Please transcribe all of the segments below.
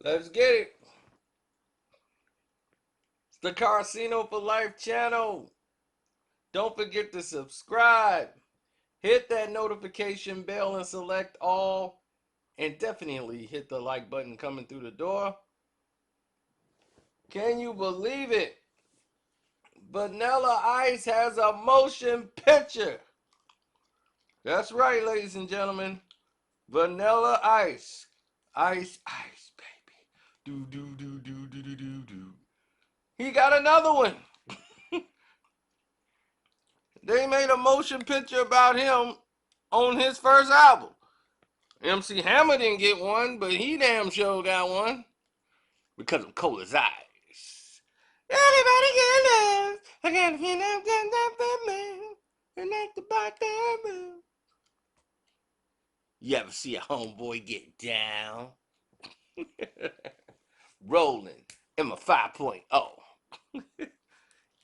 Let's get it. It's the Casino for Life channel. Don't forget to subscribe. Hit that notification bell and select all. And definitely hit the like button coming through the door. Can you believe it? Vanilla Ice has a motion picture. That's right, ladies and gentlemen. Vanilla Ice. Ice, ice, baby. Do, do, do, do, do, do, do, do. He got another one. They made a motion picture about him on his first album. MC Hammer didn't get one, but he damn sure got one because of Cola's eyes. Everybody get love. I got a feeling I'm getting that man. And like the bartender. You ever see a homeboy get down? Rolling in my 5.0.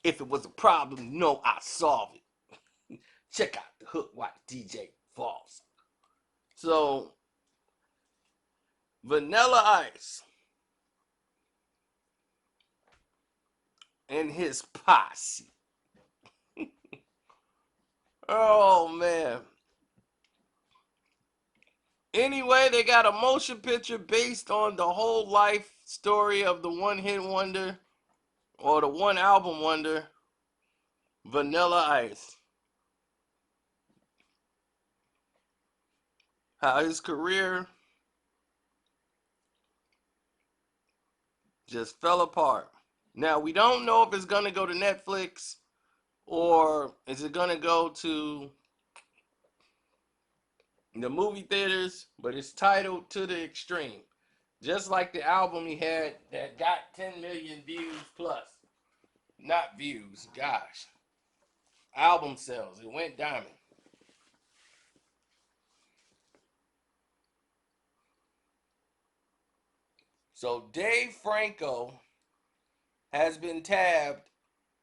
If it was a problem, no, I solve it. Check out the hook while the DJ falls. So, Vanilla Ice and his posse. Oh, man. Anyway, they got a motion picture based on the whole life story of the one hit wonder or the one album wonder, Vanilla Ice. How his career just fell apart. Now, we don't know if it's going to go to Netflix or is it going to go to the movie theaters, but it's titled To the Extreme. Just like the album he had that got 10 million views plus. Not views, gosh. Album sales. It went diamond. So Dave Franco has been tabbed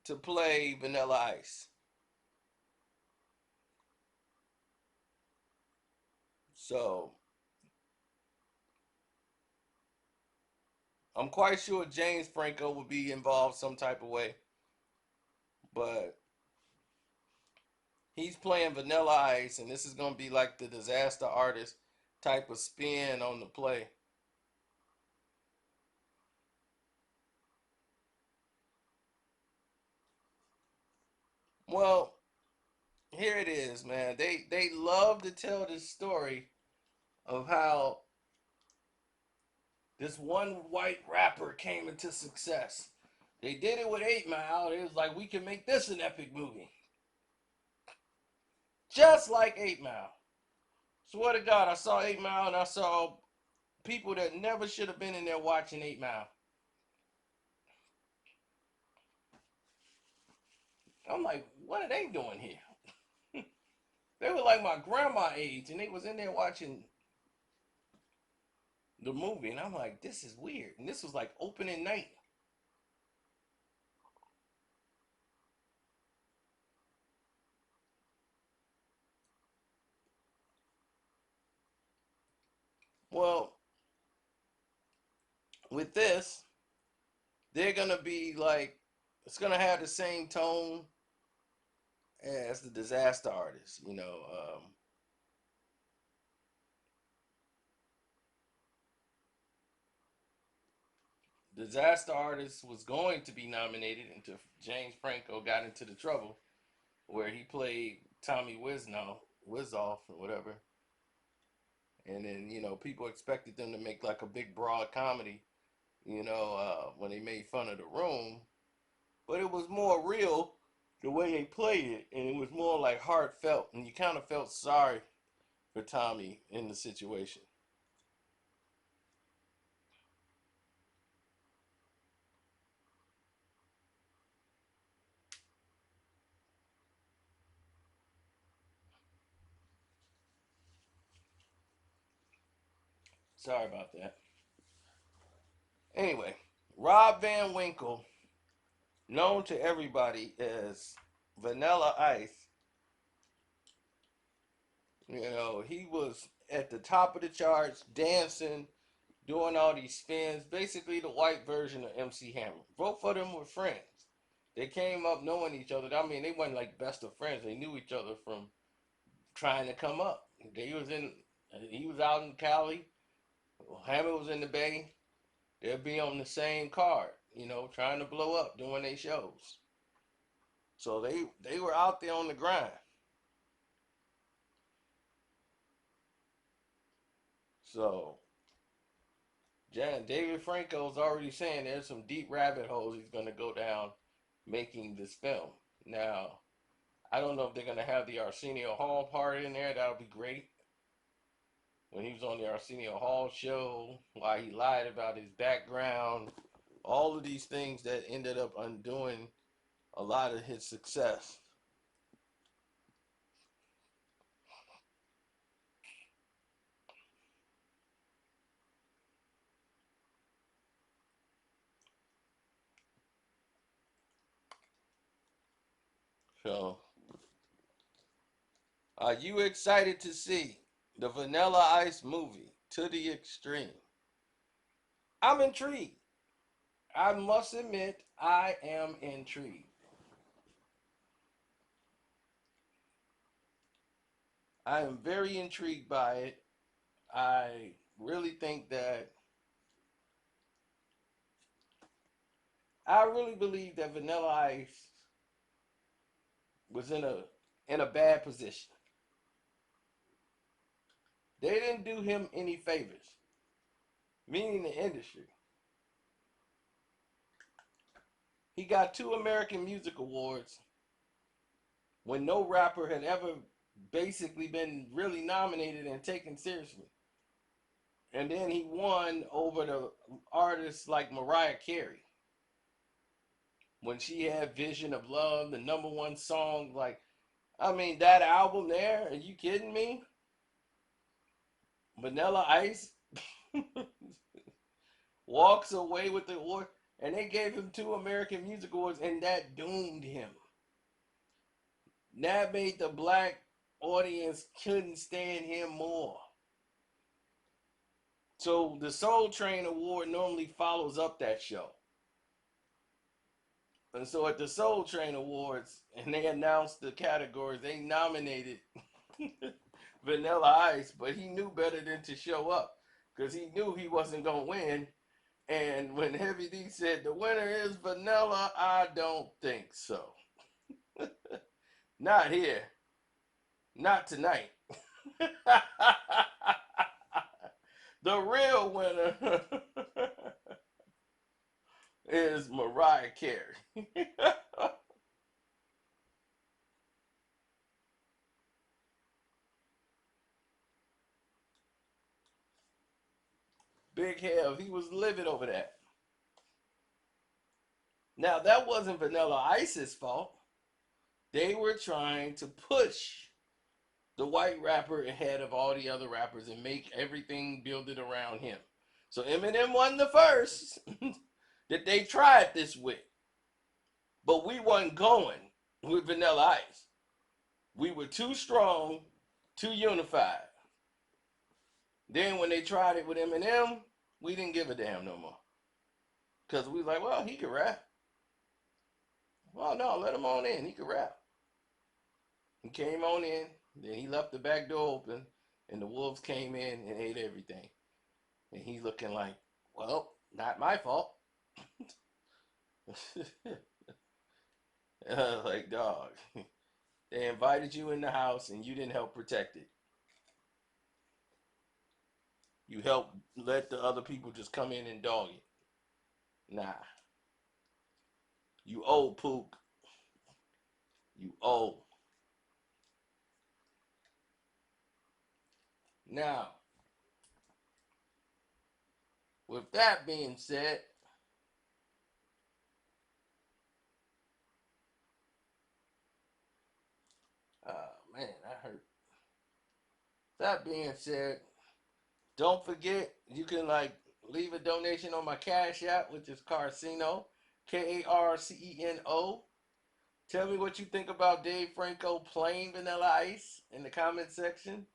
to play Vanilla Ice. So I'm quite sure James Franco will be involved some type of way. But he's playing Vanilla Ice, and this is going to be like the disaster artist type of spin on the play. Well, here it is, man. They love to tell this story of how this one white rapper came into success. They did it with 8 Mile. It was like, we can make this an epic movie. Just like 8 Mile. Swear to God, I saw 8 Mile and I saw people that never should have been in there watching 8 Mile. I'm like, what are they doing here? They were like my grandma age and they was in there watching the movie. And I'm like, this is weird. And this was like opening night. Well, with this, they're going to be like, it's going to have the same tone as the disaster artist, you know. Disaster artist was going to be nominated until James Franco got into the trouble where he played Tommy Wizoff or whatever. And then, you know, people expected them to make like a big broad comedy, when they made fun of the room. But it was more real the way they played it, and it was more like heartfelt, and you kind of felt sorry for Tommy in the situation. Sorry about that. Anyway, Rob Van Winkle, known to everybody as Vanilla Ice, he was at the top of the charts, dancing, doing all these spins. Basically, the white version of MC Hammer. Both of them were friends. They came up knowing each other. I mean, they weren't like best of friends. They knew each other from trying to come up. They was in. He was out in Cali. Hammer was in the Bay. They'd be on the same card, trying to blow up doing their shows. So they were out there on the grind. So David Franco's already saying there's some deep rabbit holes he's gonna go down making this film. Now, I don't know if they're gonna have the Arsenio Hall part in there. That would be great. When he was on the Arsenio Hall show, why he lied about his background, all of these things that ended up undoing a lot of his success. So, are you excited to see the Vanilla Ice movie to the extreme? I'm intrigued. I must admit, I am intrigued. I am very intrigued by it. I really think that I really believe that Vanilla Ice was in a bad position. They didn't do him any favors, meaning the industry. He got 2 American Music Awards when no rapper had ever basically been really nominated and taken seriously. And then he won over the artists like Mariah Carey when she had Vision of Love, the #1 song. Like, I mean, that album there, are you kidding me? Vanilla Ice walks away with the award, and they gave him 2 American Music Awards, and that doomed him. That made the black audience couldn't stand him more. So the Soul Train Award normally follows up that show. And so at the Soul Train Awards, and they announced the categories, they nominated Vanilla Ice, but he knew better than to show up because he knew he wasn't going to win. And when Heavy D said the winner is Vanilla, I don't think so. Not here. Not tonight. The real winner is Mariah Carey. Big hell, he was livid over that. Now, that wasn't Vanilla Ice's fault. They were trying to push the white rapper ahead of all the other rappers and make everything build it around him. So Eminem won the first that they tried this with. But we wasn't going with Vanilla Ice. We were too strong, too unified. Then when they tried it with Eminem, we didn't give a damn no more. Because we was like, well, he could rap. Well, no, let him on in. He could rap. He came on in, then he left the back door open, and the wolves came in and ate everything. And he's looking like, well, not my fault. Like, dog, they invited you in the house and you didn't help protect it. You helped let the other people just come in and dog it. Nah, you old pook. You old. Now, with that being said, man, that hurt. That being said, don't forget you can like leave a donation on my Cash App, which is Carcino, Karceno. Tell me what you think about Dave Franco playing Vanilla Ice in the comment section.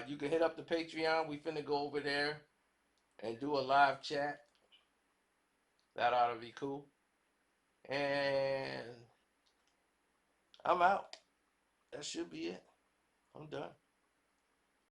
You can hit up the Patreon. We finna go over there and do a live chat. That ought to be cool. And I'm out. That should be it. I'm done.